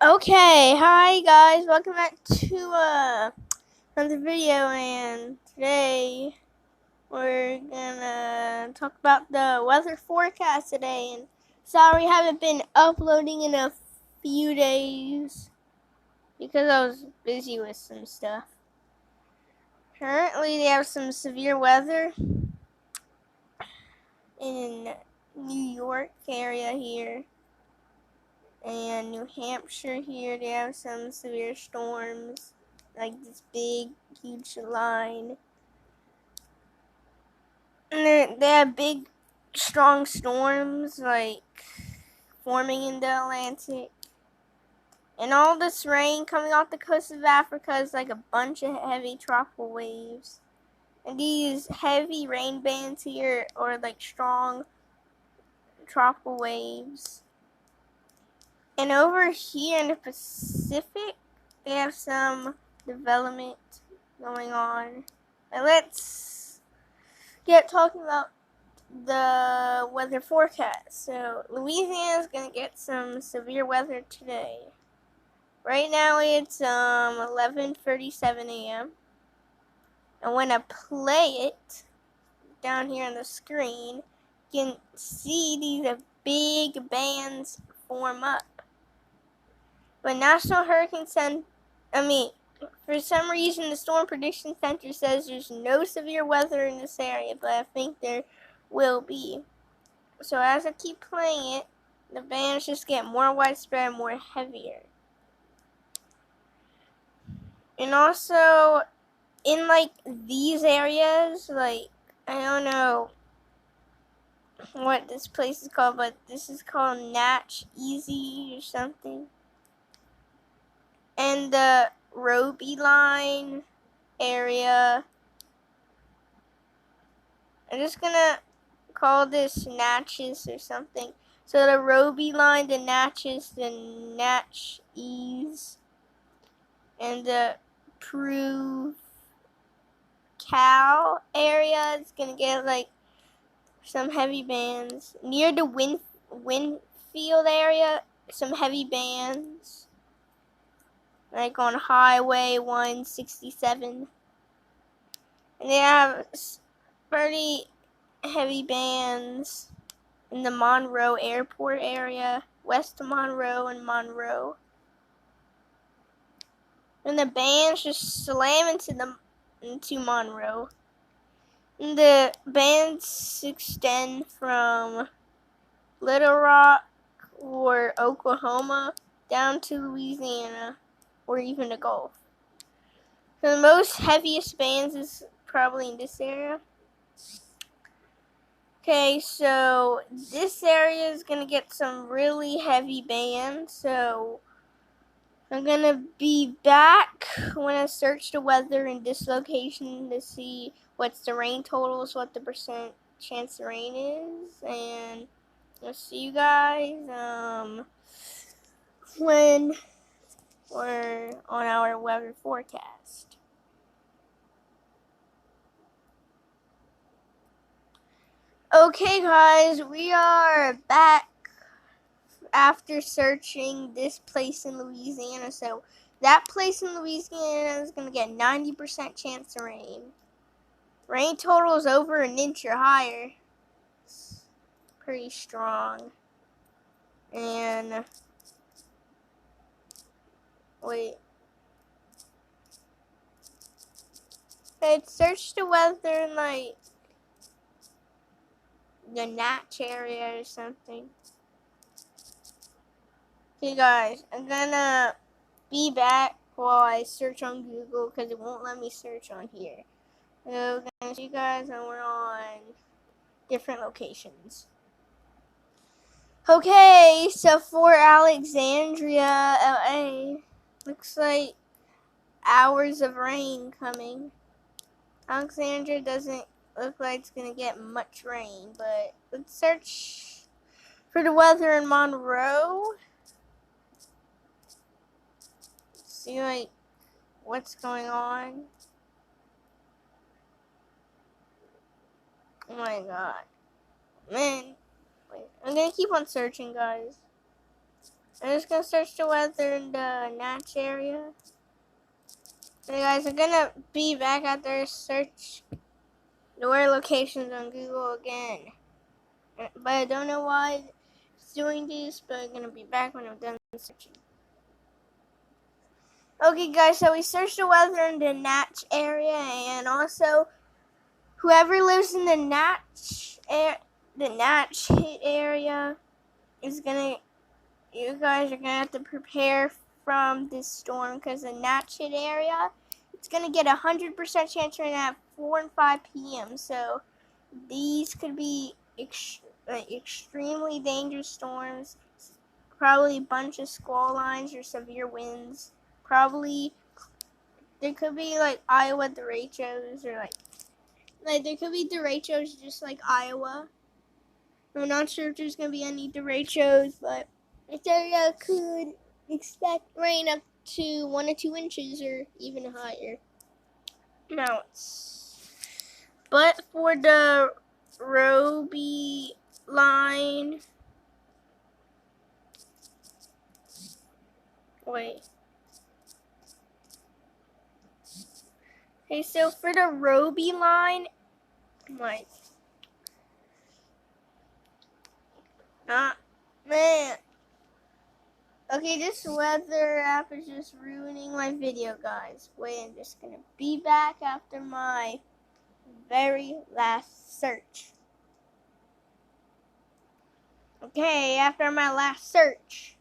Okay, hi guys, welcome back to another video, and today we're gonna talk about the weather forecast today. And sorry I haven't been uploading in a few days because I was busy with some stuff. Currently they have some severe weather in New York area here. And New Hampshire here, they have some severe storms, like this big, huge line. And they have big, strong storms, like, forming in the Atlantic. And all this rain coming off the coast of Africa is like a bunch of heavy tropical waves. And these heavy rain bands here are like strong tropical waves. And over here in the Pacific, they have some development going on. And let's get talking about the weather forecast. So, Louisiana is going to get some severe weather today. Right now it's 11:37 a.m. And when I play it down here on the screen, you can see these big bands form up. But National Hurricane Center, for some reason the Storm Prediction Center says there's no severe weather in this area, but I think there will be. So as I keep playing it, the bands just get more widespread, more heavier. And also, in like these areas, like, I don't know what this place is called, but this is called Natch Easy or something. And the Roby line area, I'm just gonna call this Natchez or something. So the Roby line, the Natchez, the Natch Ease, and the Prue Cal area is gonna get like some heavy bands. Near the Winfield area, some heavy bands. Like on Highway 167. And they have pretty heavy bands in the Monroe Airport area, west of Monroe and Monroe. And the bands just slam into Monroe. And the bands extend from Little Rock or Oklahoma down to Louisiana or even the Gulf. So the most heaviest bands is probably in this area. Okay, so this area is going to get some really heavy bands, so I'm going to be back when I search the weather in this location to see what's the rain totals, what the percent chance of rain is, and I'll see you guys when we're on our weather forecast. Okay guys, we are back after searching this place in Louisiana. So that place in Louisiana is going to get 90% chance of rain. Rain total is over an inch or higher. It's pretty strong. And wait. I'd search the weather in like the Natch area or something. Okay guys, I'm gonna be back while I search on Google because it won't let me search on here. So I'm gonna see you guys when we're on different locations. Okay, so for Alexandria, LA, looks like hours of rain coming. Alexandria doesn't look like it's gonna get much rain, but let's search for the weather in Monroe. See like what's going on. Oh my god. Man. Wait, I'm gonna keep on searching, guys. I'm just gonna search the weather in the Natch area. So guys, I'm gonna be back after search the weather locations on Google again. But I don't know why it's doing this, but I'm gonna be back when I'm done searching. Okay guys, so we searched the weather in the Natch area, and also whoever lives in the Natch area is gonna, you guys are gonna have to prepare from this storm, because the Natch area, it's gonna get 100% chance right now at 4 and 5 p.m. So these could be extremely dangerous storms. Probably a bunch of squall lines or severe winds. Probably there could be like Iowa derechos, or like there could be derechos just like Iowa. I'm not sure if there's gonna be any derechos, but this area could expect rain up to 1 to 2 inches or even higher amounts. But for the Roby line, wait. Okay, so for the Roby line, like, man. Okay, this weather app is just ruining my video, guys. Wait, I'm just gonna be back after my very last search. Okay, after my last search.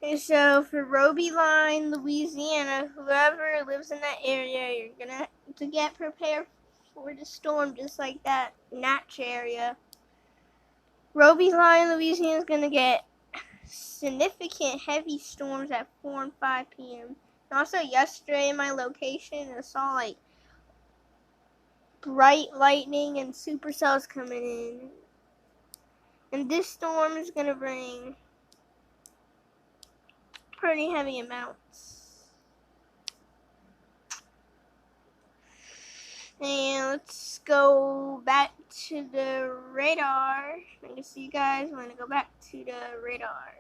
Okay, so for Roby Line, Louisiana, whoever lives in that area, you're gonna have to get prepared for the storm, just like that Natch area. Roby Line, Louisiana is gonna get significant heavy storms at 4 and 5 p.m. And also yesterday in my location, I saw like bright lightning and supercells coming in. And this storm is gonna bring pretty heavy amounts. And let's go back to the radar. I can see you guys when I go back to the radar.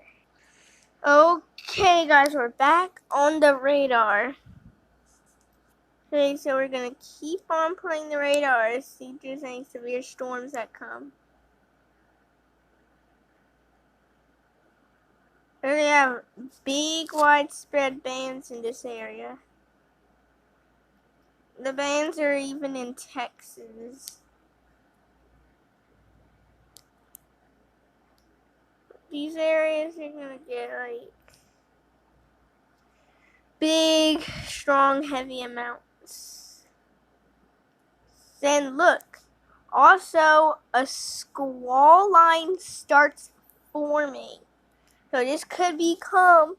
Okay guys, we're back on the radar. Okay, so we're gonna keep on playing the radar, see if there's any severe storms that come. And they have big widespread bands in this area. The bands are even in Texas. These areas are gonna get like big, strong, heavy amounts. Then look, also a squall line starts forming. So this could become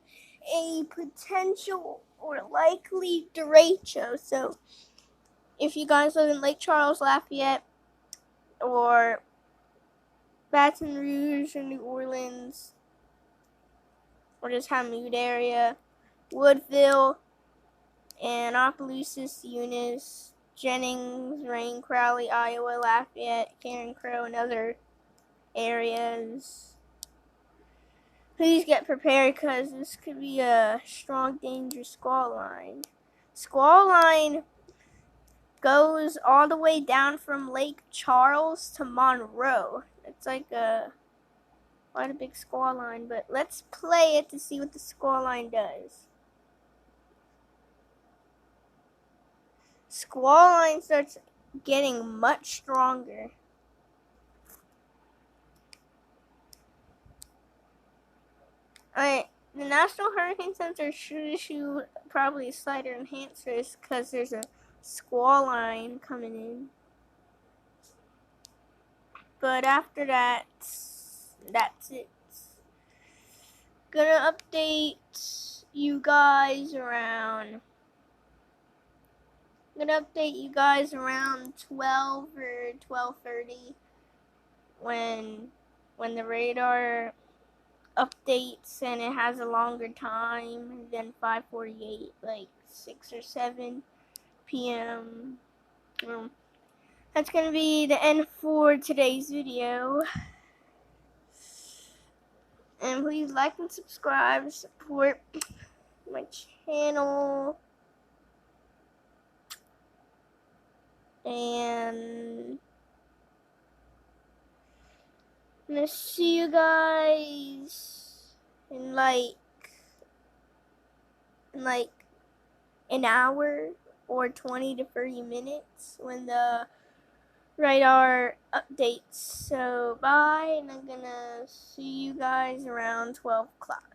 a potential or likely derecho. So if you guys live in Lake Charles, Lafayette, or Baton Rouge or New Orleans, or just Hammoud area, Woodville, and Opelousas, Eunice, Jennings, Rain, Crowley, Iowa, Lafayette, Karen Crow, and other areas, please get prepared, because this could be a strong, dangerous squall line. Squall line goes all the way down from Lake Charles to Monroe. It's like quite a big squall line, but let's play it to see what the squall line does. Squall line starts getting much stronger. Alright, the National Hurricane Center should issue probably a slighter enhanced risk because there's a squall line coming in. But after that, that's it. Gonna update you guys around 12 or 12:30 when the radar updates and it has a longer time than 5:48, like 6 or 7 p.m. That's gonna be the end for today's video. And please like and subscribe, support my channel. And I'm gonna see you guys in like an hour or 20 to 30 minutes when the radar updates. So bye, and I'm gonna see you guys around 12 o'clock.